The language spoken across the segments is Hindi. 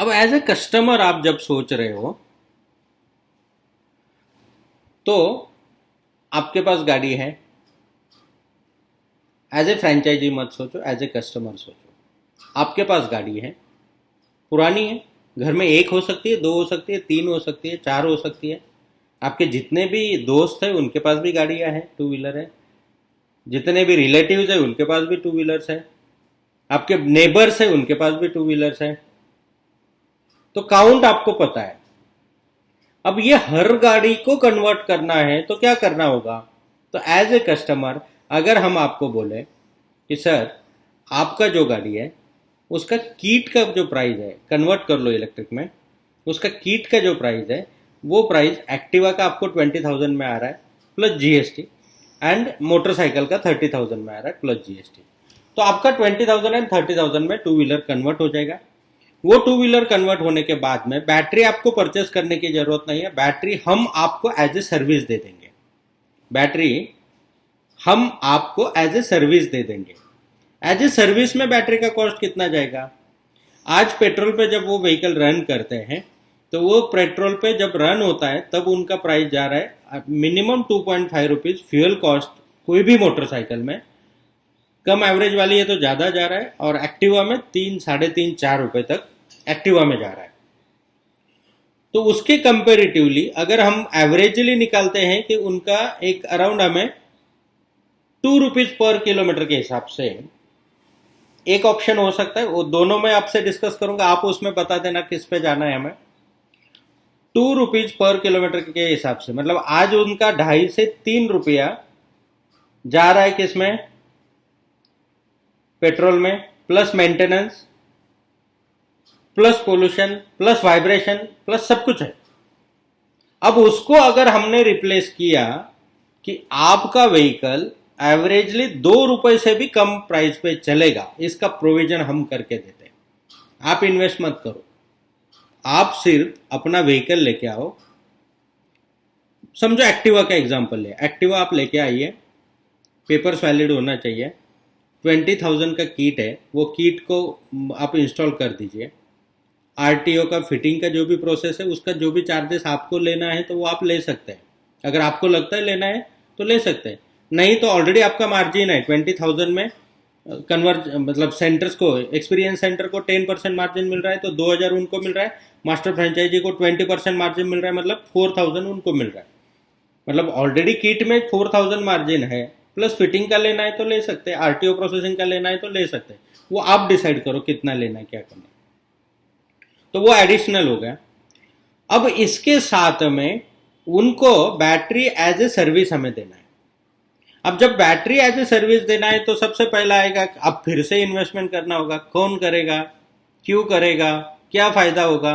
अब एज ए कस्टमर आप जब सोच रहे हो तो आपके पास गाड़ी है, एज ए फ्रेंचाइजी मत सोचो, एज ए कस्टमर सोचो। आपके पास गाड़ी है, पुरानी है, घर में एक हो सकती है, दो हो सकती है, तीन हो सकती है, चार हो सकती है। आपके जितने भी दोस्त हैं उनके पास भी गाड़ियां हैं, टू व्हीलर है। जितने भी रिलेटिव्स हैं उनके पास भी टू व्हीलर्स है। आपके नेबर्स हैं उनके पास भी टू व्हीलर्स है। तो काउंट आपको पता है। अब ये हर गाड़ी को कन्वर्ट करना है तो क्या करना होगा? तो एज ए कस्टमर अगर हम आपको बोले कि सर आपका जो गाड़ी है उसका कीट का जो प्राइस है, कन्वर्ट कर लो इलेक्ट्रिक में, उसका कीट का जो प्राइस है वो प्राइस एक्टिवा का आपको 20,000 में आ रहा है प्लस जीएसटी, एंड मोटरसाइकिल का 30,000 में आ रहा है प्लस जीएसटी। तो आपका 20,000 एंड 30,000 में टू व्हीलर कन्वर्ट हो जाएगा। वो टू व्हीलर कन्वर्ट होने के बाद में बैटरी आपको परचेस करने की जरूरत नहीं है, बैटरी हम आपको एज ए सर्विस दे देंगे। बैटरी हम आपको एज ए सर्विस दे देंगे। एज ए सर्विस में बैटरी का कॉस्ट कितना जाएगा? आज पेट्रोल पे जब वो व्हीकल रन करते हैं तो वो पेट्रोल पे जब रन होता है तब उनका प्राइस जा रहा है मिनिमम 2.5 रुपीज फ्यूल कॉस्ट। कोई भी मोटरसाइकिल में कम एवरेज वाली है तो ज़्यादा जा रहा है, और एक्टिवा में 3, 3.5, 4 रुपए तक एक्टिवा में जा रहा है। तो उसके कंपेरेटिवली अगर हम एवरेजली निकालते हैं कि उनका एक अराउंड हमें 2 रुपीज पर किलोमीटर के हिसाब से एक ऑप्शन हो सकता है। वो दोनों में आपसे डिस्कस करूंगा, आप उसमें बता देना किस पे जाना है हमें। 2 रुपीज पर किलोमीटर के हिसाब से मतलब आज उनका 2.5 से 3 रुपया जा रहा है किसमें? पेट्रोल में, plus maintenance, plus pollution, plus vibration, plus सब कुछ है। अब उसको अगर हमने रिप्लेस किया कि आपका व्हीकल एवरेजली 2 रुपए से भी कम प्राइस पे चलेगा, इसका प्रोविजन हम करके देते हैं। आप इन्वेस्ट मत करो, आप सिर्फ अपना व्हीकल लेके आओ। समझो एक्टिवा का एग्जांपल ले, एक्टिवा आप लेके आइए, पेपर्स वैलिड होना चाहिए, 20,000 का किट है, वो किट को आप इंस्टॉल कर दीजिए। आरटीओ का फिटिंग का जो भी प्रोसेस है उसका जो भी चार्जेस आपको लेना है तो वो आप ले सकते हैं। अगर आपको लगता है लेना है तो ले सकते हैं, नहीं तो ऑलरेडी आपका मार्जिन है 20,000 में कन्वर्ट, मतलब सेंटर्स को, एक्सपीरियंस सेंटर को 10% मार्जिन मिल रहा है तो 2,000 उनको मिल रहा है। मास्टर फ्रेंचाइजी को 20% मार्जिन मिल रहा है, मतलब 4,000 उनको मिल रहा है। मतलब ऑलरेडी किट में 4,000 मार्जिन है, प्लस फिटिंग का लेना है तो ले सकते हैं, आरटीओ प्रोसेसिंग का लेना है तो ले सकते हैं। वो आप डिसाइड करो कितना लेना है, क्या करना है। तो वो एडिशनल हो गया। अब इसके साथ में उनको बैटरी एज ए सर्विस हमें देना है। अब जब बैटरी एज ए सर्विस देना है तो सबसे पहला आएगा, अब फिर से इन्वेस्टमेंट करना होगा। कौन करेगा, क्यों करेगा, क्या फायदा होगा?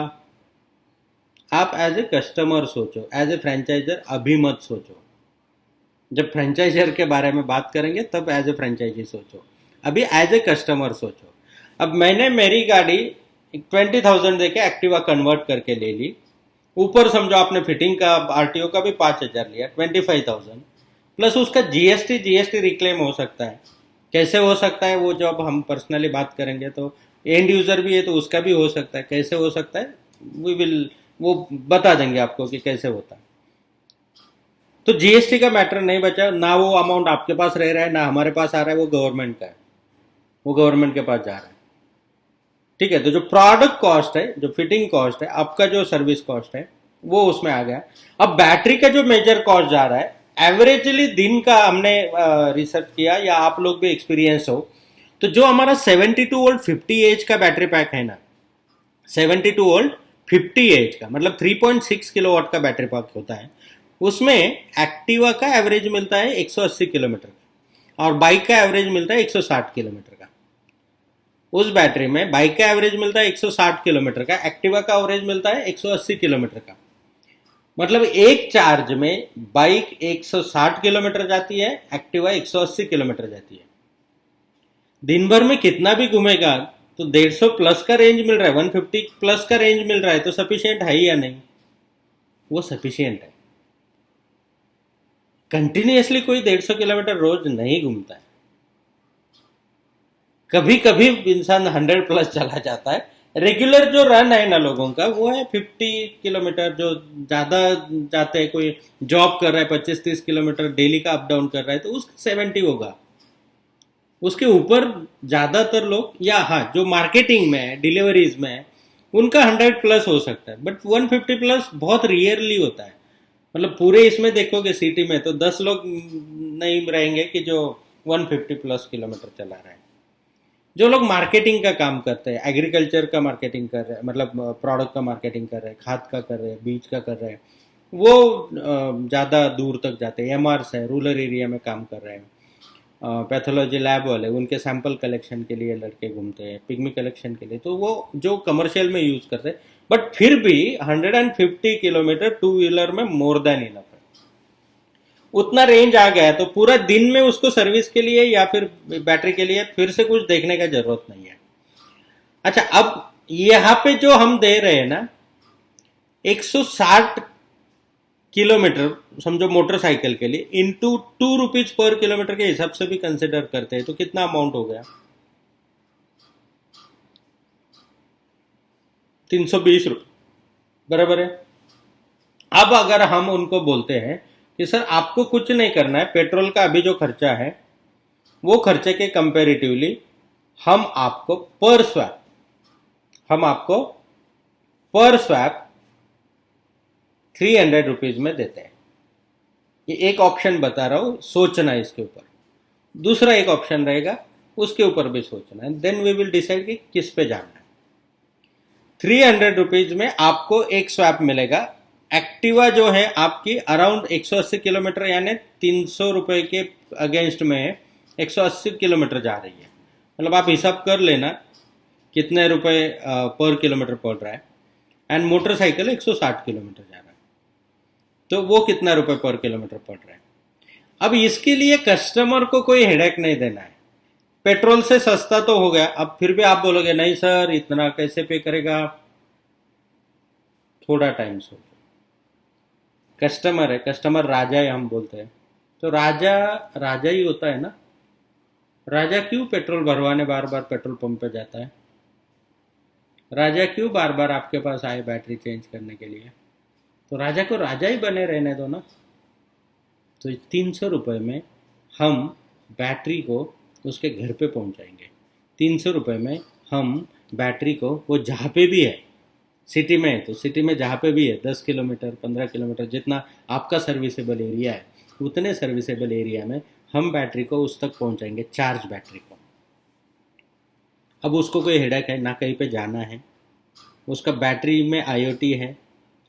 आप एज ए कस्टमर सोचो, एज ए फ्रेंचाइजर अभी मत सोचो। जब फ्रेंचाइजर के बारे में बात करेंगे तब एज ए फ्रेंचाइजी सोचो, अभी एज ए कस्टमर सोचो। अब मैंने मेरी गाड़ी 20,000 देके एक्टिवा कन्वर्ट करके ले ली, ऊपर समझो आपने फिटिंग का, आरटीओ का भी 5,000 लिया, 25,000 प्लस उसका जीएसटी रिक्लेम हो सकता है। कैसे हो सकता है वो जब हम पर्सनली बात करेंगे, तो एंड यूजर भी है तो उसका भी हो सकता है। कैसे हो सकता है वो बता देंगे आपको कि कैसे होता है। तो जीएसटी का मैटर नहीं बचा ना, वो अमाउंट आपके पास रह रहा है ना हमारे पास आ रहा है, वो गवर्नमेंट का है, वो गवर्नमेंट के पास जा रहा है। ठीक है, तो जो प्रोडक्ट कॉस्ट है, जो फिटिंग कॉस्ट है, आपका जो सर्विस कॉस्ट है, वो उसमें आ गया। अब बैटरी का जो मेजर कॉस्ट जा रहा है, एवरेजली दिन का हमने रिसर्च किया, या आप लोग भी एक्सपीरियंस हो, तो जो हमारा 72 वोल्ट 50 एच का बैटरी पैक है ना, 72 वोल्ट 50 एच का मतलब 3.6 किलोवाट का बैटरी पैक होता है, उसमें एक्टिवा का एवरेज मिलता है 180 किलोमीटर का, और बाइक का एवरेज मिलता है 160 किलोमीटर का। उस बैटरी में बाइक का एवरेज मिलता है 160 किलोमीटर का, एक्टिवा का एवरेज मिलता है 180 किलोमीटर का। मतलब एक चार्ज में बाइक 160 किलोमीटर जाती है, एक्टिवा 180 किलोमीटर जाती है। दिन भर में कितना भी घूमेगा तो 150 प्लस का रेंज मिल रहा है, 150 प्लस का रेंज मिल रहा है, तो सफिशिएंट है या नहीं? वो सफिशिएंट है। कंटिन्यूअसली कोई 150 किलोमीटर रोज नहीं घूमता है, कभी कभी इंसान 100 प्लस चला जाता है, रेगुलर जो रन है ना लोगों का वो है 50 किलोमीटर, जो ज़्यादा जाते हैं, कोई जॉब कर रहा है 25-30 किलोमीटर डेली का अप डाउन कर रहा है तो उसका 70 होगा। उसके ऊपर ज़्यादातर लोग, या हाँ जो मार्केटिंग में है, डिलीवरीज में है, उनका 100 प्लस हो सकता है, बट 150 प्लस बहुत रियरली होता है। मतलब पूरे इसमें देखोगे सिटी में तो 10 लोग नहीं रहेंगे कि जो 150 प्लस किलोमीटर चला रहा है। जो लोग मार्केटिंग का काम करते हैं, एग्रीकल्चर का मार्केटिंग कर रहे हैं, मतलब प्रोडक्ट का मार्केटिंग कर रहे हैं, खाद का कर रहे हैं, बीज का कर रहे हैं, वो ज़्यादा दूर तक जाते हैं। एमआरस है, रूरल एरिया में काम कर रहे हैं। पैथोलॉजी लैब वाले, उनके सैंपल कलेक्शन के लिए लड़के घूमते हैं, पिग्मी कलेक्शन के लिए, तो वो जो कमर्शियल में यूज़ करते हैं। बट फिर भी 150 किलोमीटर टू व्हीलर में मोर देन इनफ है। उतना रेंज आ गया तो पूरा दिन में उसको सर्विस के लिए या फिर बैटरी के लिए फिर से कुछ देखने का जरूरत नहीं है। अच्छा, अब यहाँ पे जो हम दे रहे हैं ना 160 किलोमीटर, समझो मोटरसाइकिल के लिए, इंटू ₹2 पर किलोमीटर के हिसाब से भी कंसिडर करते हैं तो कितना अमाउंट हो गया? 320 रुपये, बराबर है। अब अगर हम उनको बोलते हैं कि सर आपको कुछ नहीं करना है, पेट्रोल का अभी जो खर्चा है वो खर्चे के कंपेरेटिवली हम आपको पर स्वैप 300 रुपीज में देते हैं। ये एक ऑप्शन बता रहा हूं, सोचना है इसके ऊपर। दूसरा एक ऑप्शन रहेगा, उसके ऊपर भी सोचना है, देन वी विल डिसाइड कि किस पे जाना है। 300 रुपीज में आपको एक स्वैप मिलेगा। एक्टिवा जो है आपकी अराउंड 180 किलोमीटर, यानी 300 रुपए के अगेंस्ट में 180 किलोमीटर जा रही है। मतलब आप हिसाब कर लेना कितने रुपए पर किलोमीटर पड़ रहा है। एंड मोटरसाइकिल 160 किलोमीटर जा रहा है, तो वो कितना रुपए पर किलोमीटर पड़ रहा है। अब इसके लिए कस्टमर को कोई हेडेक नहीं देना है। पेट्रोल से सस्ता तो हो गया। अब फिर भी आप बोलोगे नहीं सर इतना कैसे पे करेगा, थोड़ा टाइम सोचो। कस्टमर है, कस्टमर राजा है हम बोलते हैं, तो राजा राजा ही होता है ना। राजा क्यों पेट्रोल भरवाने बार बार पेट्रोल पंप पे जाता है? राजा क्यों बार बार आपके पास आए बैटरी चेंज करने के लिए? तो राजा को राजा ही बने रहने दो ना। तो 300 रुपये में हम बैटरी को उसके घर पे पहुंचाएंगे। 300 रुपये में हम बैटरी को, वो जहाँ पे भी है, सिटी में है तो सिटी में जहाँ पे भी है, 10 किलोमीटर 15 किलोमीटर जितना आपका सर्विसेबल एरिया है, उतने सर्विसेबल एरिया में हम बैटरी को उस तक पहुंचाएंगे, चार्ज बैटरी को। अब उसको कोई हेडेक है ना, कहीं पे जाना है, उसका बैटरी में आईओटी है,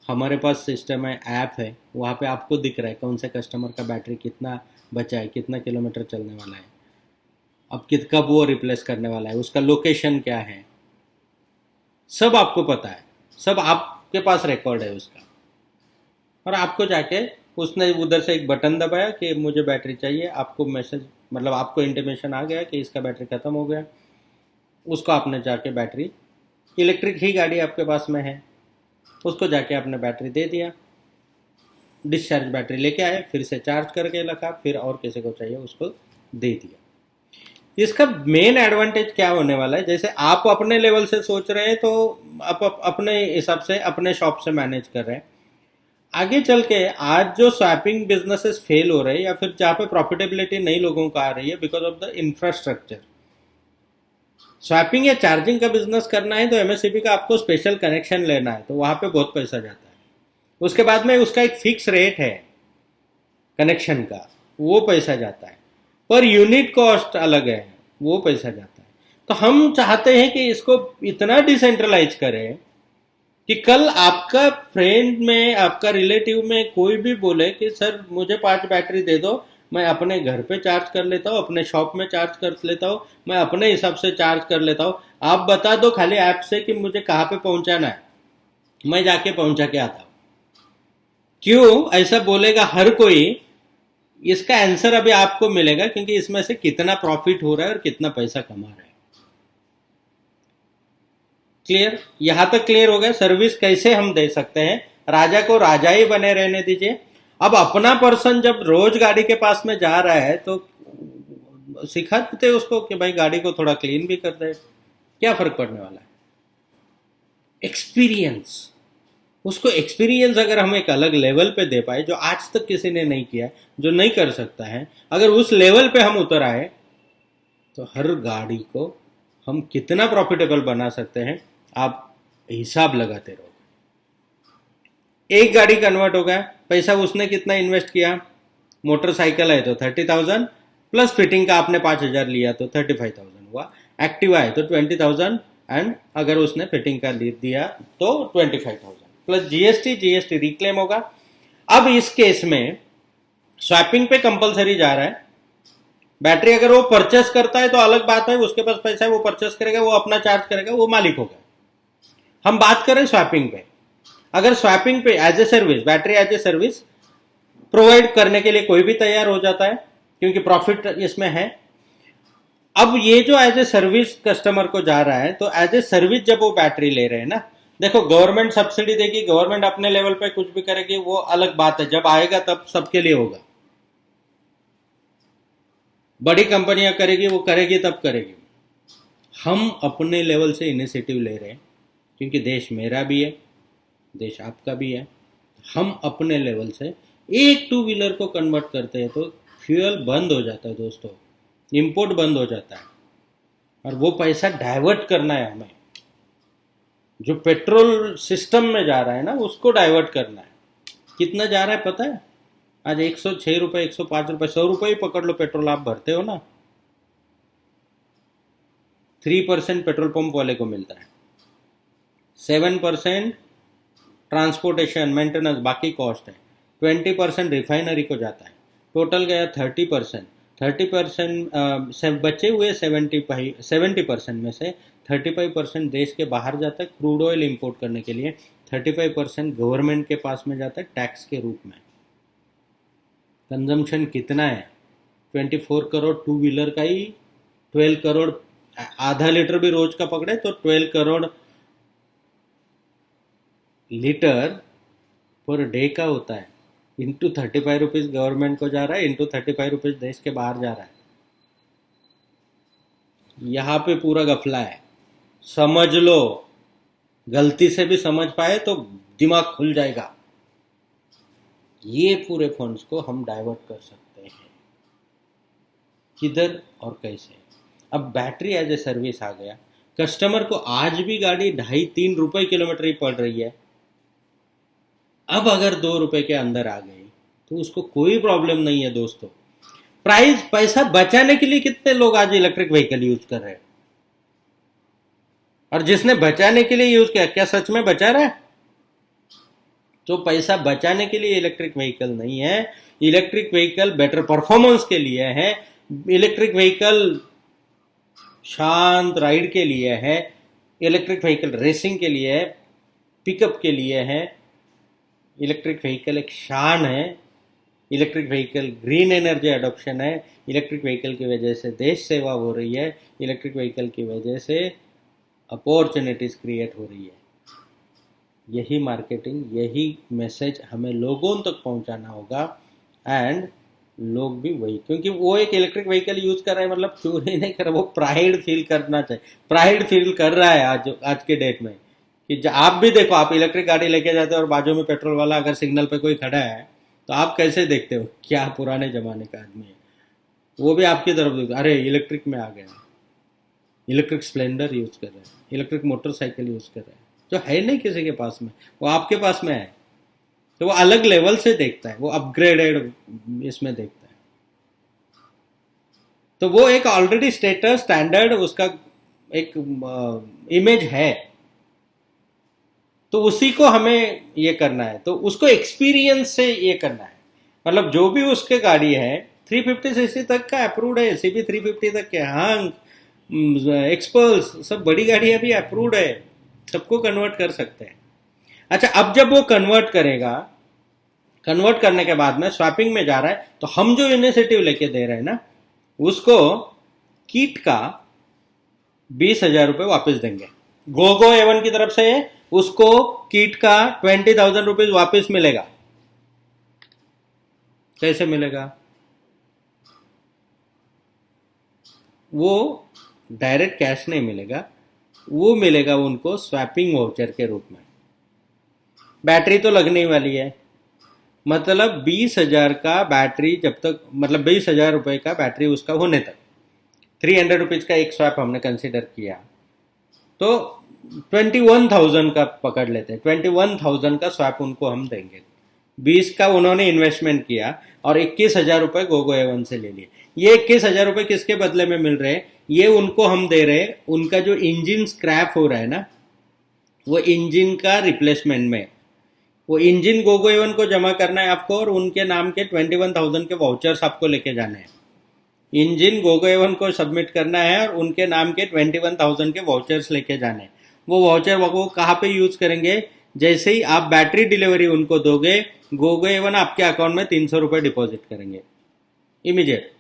हमारे पास सिस्टम है, ऐप है, वहाँ पे आपको दिख रहा है कौन से कस्टमर का बैटरी कितना बचा है, कितना किलोमीटर चलने वाला है, अब कब वो रिप्लेस करने वाला है, उसका लोकेशन क्या है, सब आपको पता है, सब आपके पास रिकॉर्ड है उसका। और आपको जाके उसने उधर से एक बटन दबाया कि मुझे बैटरी चाहिए, आपको मैसेज, मतलब आपको इंटीमेशन आ गया कि इसका बैटरी ख़त्म हो गया। उसको आपने जाके बैटरी, इलेक्ट्रिक ही गाड़ी आपके पास में है, उसको जाके आपने बैटरी दे दिया, डिस्चार्ज बैटरी लेके आए, फिर से चार्ज करके रखा, फिर और किसी को चाहिए उसको दे दिया। इसका मेन एडवांटेज क्या होने वाला है, जैसे आप अपने लेवल से सोच रहे हैं तो आप अपने हिसाब से अपने शॉप से मैनेज कर रहे हैं। आगे चल के आज जो स्वैपिंग बिजनेसेस फेल हो रहे हैं या फिर जहाँ पे प्रॉफिटेबिलिटी नहीं लोगों को आ रही है because of the infrastructure, swapping या चार्जिंग का बिजनेस करना है तो एमएससीबी का आपको स्पेशल कनेक्शन लेना है, तो वहाँ पे बहुत पैसा जाता है। उसके बाद में उसका एक फिक्स रेट है कनेक्शन का, वो पैसा जाता है, पर यूनिट कॉस्ट अलग है, वो पैसा जाता है। तो हम चाहते हैं कि इसको इतना डिसेंट्रलाइज करें कि कल आपका फ्रेंड में, आपका रिलेटिव में कोई भी बोले कि सर मुझे 5 बैटरी दे दो, मैं अपने घर पे चार्ज कर लेता हूँ, अपने शॉप में चार्ज कर लेता हूँ, मैं अपने हिसाब से चार्ज कर लेता हूँ, आप बता दो खाली ऐप से कि मुझे कहाँ पे पहुँचाना है, मैं जाके पहुँचा के आता हूँ। क्यों ऐसा बोलेगा हर कोई? इसका आंसर अभी आपको मिलेगा, क्योंकि इसमें से कितना प्रॉफिट हो रहा है और कितना पैसा कमा रहा है। क्लियर? यहां तक क्लियर हो गया सर्विस कैसे हम दे सकते हैं। राजा को राजा ही बने रहने दीजिए। अब अपना पर्सन जब रोज गाड़ी के पास में जा रहा है तो सिखा देते उसको कि भाई गाड़ी को थोड़ा क्लीन भी कर दे, क्या फर्क पड़ने वाला है। एक्सपीरियंस, उसको एक्सपीरियंस अगर हम एक अलग लेवल पे दे पाए जो आज तक किसी ने नहीं किया, जो नहीं कर सकता है, अगर उस लेवल पे हम उतर आए तो हर गाड़ी को हम कितना प्रॉफिटेबल बना सकते हैं आप हिसाब लगाते रहो। एक गाड़ी कन्वर्ट हो गया, पैसा उसने कितना इन्वेस्ट किया, मोटरसाइकिल है तो 30,000 प्लस फिटिंग का आपने 5,000 लिया तो 35,000 हुआ, एक्टिवा है तो 20,000 एंड अगर उसने फिटिंग का दिया तो 25,000 प्लस जीएसटी, जीएसटी रिक्लेम होगा। अब इस केस में स्वैपिंग पे कंपलसरी जा रहा है। बैटरी अगर वो परचेस करता है तो अलग बात है, उसके पास पैसा है वो परचेस करेगा, वो अपना चार्ज करेगा, वो मालिक होगा। हम बात करें स्वैपिंग पे, अगर स्वैपिंग पे as a service, battery as a service provide करने के लिए कोई भी तैयार हो जाता है क्योंकि प्रॉफिट इसमें है। अब ये जो एज ए सर्विस कस्टमर को जा रहा है तो एज ए सर्विस जब वो बैटरी ले रहे हैं ना, देखो गवर्नमेंट सब्सिडी देगी, गवर्नमेंट अपने लेवल पे कुछ भी करेगी, वो अलग बात है, जब आएगा तब सबके लिए होगा। बड़ी कंपनियां करेगी, वो करेगी तब करेगी। हम अपने लेवल से इनिशिएटिव ले रहे हैं क्योंकि देश मेरा भी है, देश आपका भी है। हम अपने लेवल से एक टू व्हीलर को कन्वर्ट करते हैं तो फ्यूल बंद हो जाता है दोस्तों, इंपोर्ट बंद हो जाता है, और वो पैसा डाइवर्ट करना है हमें, जो पेट्रोल सिस्टम में जा रहा है ना उसको डाइवर्ट करना है। कितना जा रहा है पता है? आज 106 रुपए, 105 रुपए, 100 रुपए ही पकड़ लो पेट्रोल आप भरते हो ना, 3% पेट्रोल पंप वाले को मिलता है, 7% ट्रांसपोर्टेशन मेंटेनेंस बाकी कॉस्ट है, 20% रिफाइनरी को जाता है, टोटल गया 30%। 30% बचे हुए 70% में से 35% देश के बाहर जाता है क्रूड ऑयल इंपोर्ट करने के लिए, 35% गवर्नमेंट के पास में जाता है टैक्स के रूप में। कंजम्पशन कितना है? 24 करोड़ टू व्हीलर का ही 12 करोड़, आधा लीटर भी रोज का पकड़े तो 12 करोड़ लीटर पर डे का होता है। इंटू 35 रुपीज गवर्नमेंट को जा रहा है, इंटू 35 रुपीज देश के बाहर जा रहा है। यहाँ पे पूरा गफला है, समझ लो, गलती से भी समझ पाए तो दिमाग खुल जाएगा। ये पूरे फंड्स को हम डाइवर्ट कर सकते हैं, किधर और कैसे? अब बैटरी एज ए सर्विस आ गया, कस्टमर को आज भी गाड़ी 2.5-3 रुपए किलोमीटर ही पड़ रही है, अब अगर 2 रुपए के अंदर आ गई तो उसको कोई प्रॉब्लम नहीं है दोस्तों। प्राइस, पैसा बचाने के लिए कितने लोग आज इलेक्ट्रिक व्हीकल यूज कर रहे हैं, और जिसने बचाने के लिए यूज किया क्या सच में बचा रहा है? तो पैसा बचाने के लिए इलेक्ट्रिक व्हीकल नहीं है, इलेक्ट्रिक व्हीकल बेटर परफॉर्मेंस के लिए है, इलेक्ट्रिक व्हीकल शांत राइड के लिए है, इलेक्ट्रिक व्हीकल रेसिंग के लिए है, पिकअप के लिए है। इलेक्ट्रिक व्हीकल एक शान है, electric vehicle green energy adoption है, इलेक्ट्रिक व्हीकल की वजह से देश सेवा हो रही है, इलेक्ट्रिक व्हीकल की वजह से अपॉर्चुनिटीज क्रिएट हो रही है। यही मार्केटिंग, यही मैसेज हमें लोगों तक पहुंचाना होगा, एंड लोग भी वही, क्योंकि वो एक इलेक्ट्रिक व्हीकल यूज कर रहा है मतलब चोरी नहीं कर रहा, वो प्राइड फील करना चाहिए, प्राइड फील कर रहा है आज के डेट में कि आप भी देखो, आप इलेक्ट्रिक गाड़ी लेके जाते हो और बाजू में पेट्रोल वाला अगर सिग्नल पे कोई खड़ा है तो आप कैसे देखते हो, क्या पुराने जमाने का आदमी है, वो भी आपकी तरफ देखते, अरे इलेक्ट्रिक में आ गया, इलेक्ट्रिक स्प्लेंडर यूज कर रहे हैं, इलेक्ट्रिक मोटरसाइकिल यूज कर रहे हैं, जो है नहीं किसी के पास में, वो आपके पास में है, तो वो अलग लेवल से देखता है, वो अपग्रेडेड इसमें देखता है। तो वो एक ऑलरेडी स्टेटस स्टैंडर्ड उसका एक इमेज है, तो उसी को हमें ये करना है, तो उसको एक्सपीरियंस से ये करना है। मतलब जो भी उसके गाड़ी है 350 सीसी तक का अप्रूव्ड है, सीबी 350 तक के, हाँ एक्सपल्स सब बड़ी गाड़ियां भी अप्रूव्ड है, सबको कन्वर्ट कर सकते हैं। अच्छा, अब जब वो कन्वर्ट करेगा, कन्वर्ट करने के बाद में स्वैपिंग में जा रहा है, तो हम जो इनिशिएटिव लेके दे रहे हैं ना, उसको किट का 20,000 रुपये वापस देंगे। गोगो एवन की तरफ से उसको किट का 20,000 रुपीज वापस मिलेगा। कैसे मिलेगा? वो डायरेक्ट कैश नहीं मिलेगा, वो मिलेगा उनको स्वैपिंग वाउचर के रूप में। बैटरी तो लगने ही वाली है, मतलब 20,000 का बैटरी जब तक, मतलब 20,000 रुपये का बैटरी उसका होने तक 300 रुपीज़ का एक स्वैप हमने कंसिडर किया, तो 21,000 का पकड़ लेते हैं। 21,000 का स्वैप उनको हम देंगे। 20 का उन्होंने इन्वेस्टमेंट किया और 21,000 रुपये गोगो एवन से ले लिए। ये 21,000 रुपये किसके बदले में मिल रहे हैं? ये उनको हम दे रहे हैं, उनका जो इंजन स्क्रैप हो रहा है ना, वो इंजन का रिप्लेसमेंट में, वो इंजन गोगो एवन को जमा करना है आपको, और उनके नाम के 21,000 के वाउचर्स आपको लेके जाने हैं। इंजन गोगो एवन को सबमिट करना है और उनके नाम के 21,000 के वाउचर्स लेके जाने हैं। वो वाउचर वो कहाँ पे यूज करेंगे? जैसे ही आप बैटरी डिलीवरी उनको दोगे, गोगो एवन आपके अकाउंट में 300 रुपये डिपॉजिट करेंगे इमीडिएट।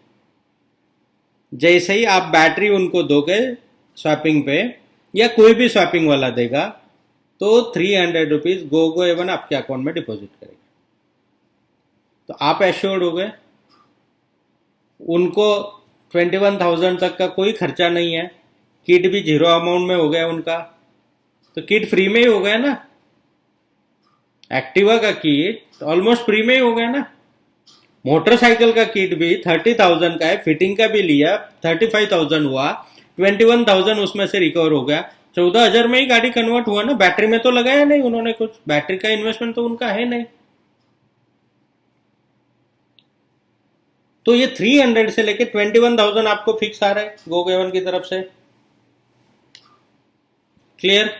जैसे ही आप बैटरी उनको दोगे स्वैपिंग पे, या कोई भी स्वैपिंग वाला देगा, तो 300 रुपीज गोगो एवन आपके अकाउंट में डिपॉजिट करेगा। तो आप एश्योर्ड हो गए, उनको 21,000 तक का कोई खर्चा नहीं है, किट भी 0 अमाउंट में हो गया उनका, तो किट फ्री में ही हो गया ना। एक्टिवा का किट ऑलमोस्ट फ्री में ही हो गया ना। मोटरसाइकिल का किट भी 30,000 का है, फिटिंग का भी लिया 35,000 हुआ, 21,000 उसमें से रिकवर हो गया, 14,000 में ही गाड़ी कन्वर्ट हुआ ना। बैटरी में तो लगाया नहीं उन्होंने कुछ, बैटरी का इन्वेस्टमेंट तो उनका है नहीं। तो ये 300 से लेके 21,000 आपको फिक्स आ रहा है गोगो एवन की तरफ से। क्लियर?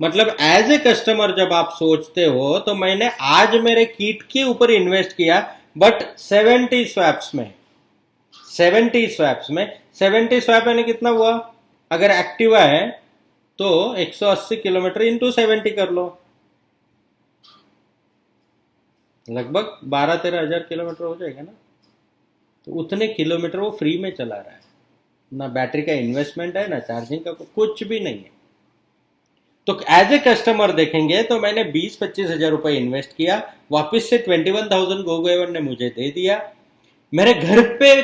मतलब एज ए कस्टमर जब आप सोचते हो, तो मैंने आज मेरे किट के ऊपर इन्वेस्ट किया, बट 70 स्वैप्स में 70 स्वैप यानी कितना हुआ? अगर एक्टिवा है तो 180 किलोमीटर इंटू 70 कर लो, लगभग 12-13 हजार किलोमीटर हो जाएगा ना। तो उतने किलोमीटर वो फ्री में चला रहा है, ना बैटरी का इन्वेस्टमेंट है, ना चार्जिंग का, कुछ भी नहीं है। तो एज ए कस्टमर देखेंगे तो मैंने 20-25 हजार रुपये इन्वेस्ट किया, वापस से 21,000 गोगो एवन ने मुझे दे दिया। मेरे घर पे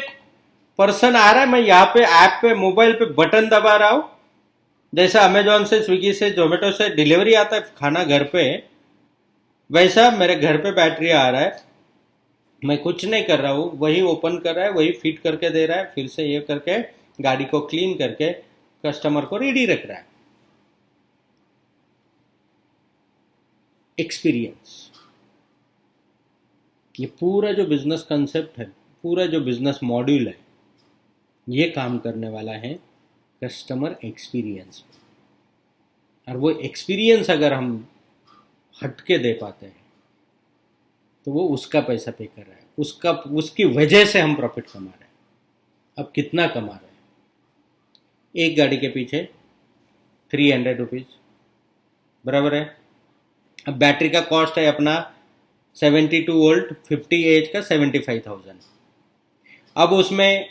पर्सन आ रहा है, मैं यहाँ पे ऐप पे मोबाइल पे बटन दबा रहा हूं, जैसा अमेजोन से, स्विगी से, जोमेटो से डिलीवरी आता है खाना घर पे, वैसा मेरे घर पे बैटरी आ रहा है। मैं कुछ नहीं कर रहा हूँ, वही ओपन कर रहा है, वही फिट करके दे रहा है, फिर से ये करके गाड़ी को क्लीन करके कस्टमर को रेडी रख रहा है। एक्सपीरियंस, ये पूरा जो बिजनेस कंसेप्ट है, पूरा जो बिजनेस मॉड्यूल है, ये काम करने वाला है कस्टमर एक्सपीरियंस। और वो एक्सपीरियंस अगर हम हट के दे पाते हैं, तो वो उसका पैसा पे कर रहा है, उसकी वजह से हम प्रॉफिट कमा रहे हैं। अब कितना कमा रहे हैं? एक गाड़ी के पीछे 300 रुपीज, बराबर है। अब बैटरी का कॉस्ट है अपना 72 वोल्ट 50 एच का 75,000। अब उसमें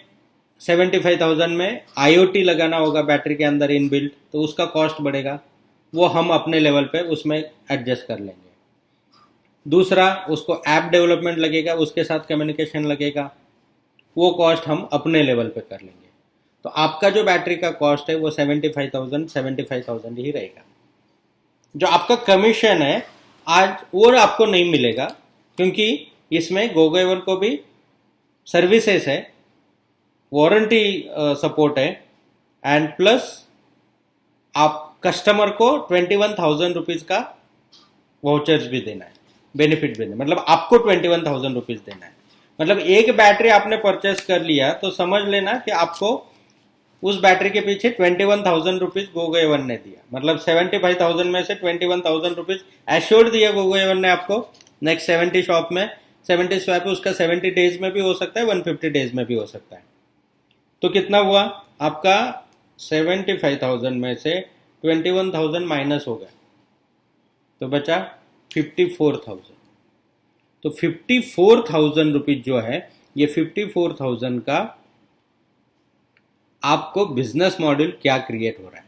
75,000 में IoT लगाना होगा बैटरी के अंदर इनबिल्ट, तो उसका कॉस्ट बढ़ेगा, वो हम अपने लेवल पे उसमें एडजस्ट कर लेंगे। दूसरा, उसको ऐप डेवलपमेंट लगेगा, उसके साथ कम्युनिकेशन लगेगा, वो कॉस्ट हम अपने लेवल पे कर लेंगे। तो आपका जो बैटरी का कॉस्ट है वो 75,000 ही रहेगा। जो आपका कमीशन है आज वो आपको नहीं मिलेगा, क्योंकि इसमें गोगो एवन को भी सर्विसेज है, वारंटी सपोर्ट है, एंड प्लस आप कस्टमर को 21,000 रुपीज का वाउचर्स भी देना है, बेनिफिट भी देना, मतलब आपको 21,000 रुपीज देना है। मतलब एक बैटरी आपने परचेस कर लिया तो समझ लेना कि आपको उस बैटरी के पीछे 21,000 रुपीज गोगो एवन ने दिया, मतलब 75,000 में से 21,000 रुपीज एश्योर्ड दिया गोगो एवन ने आपको। नेक्स्ट 70 शॉप में 70 स्वैप उसका 70 डेज में भी हो सकता है, 150 डेज में भी हो सकता है। तो कितना हुआ आपका? 75,000 में से 21,000 माइनस हो गया, तो बचा 54,000। तो 54,000 रुपीज जो है, ये 54,000 का आपको बिजनेस मॉड्यूल क्या क्रिएट हो रहा है।